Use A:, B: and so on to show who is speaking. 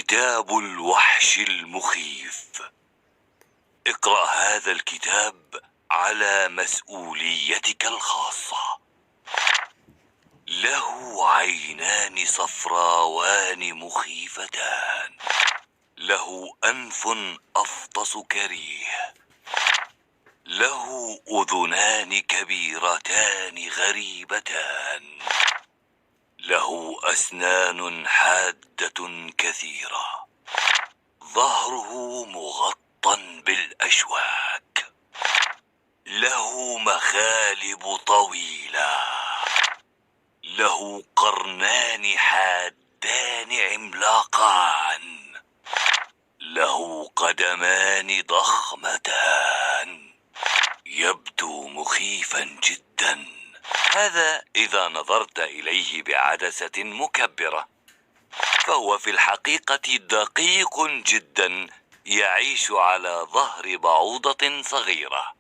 A: كتاب الوحش المخيف. اقرأ هذا الكتاب على مسؤوليتك الخاصة. له عينان صفراوان مخيفتان، له أنف أفطس كريه، له أذنان كبيرتان غريبتان، له أسنان حادة كثيرة، ظهره مغطى بالأشواك، له مخالب طويلة، له قرنان حادان عملاقان، له قدمان ضخمتان، يبدو مخيفا جدا. هذا إذا نظرت إليه بعدسة مكبرة، فهو في الحقيقة دقيق جدا، يعيش على ظهر بعوضة صغيرة.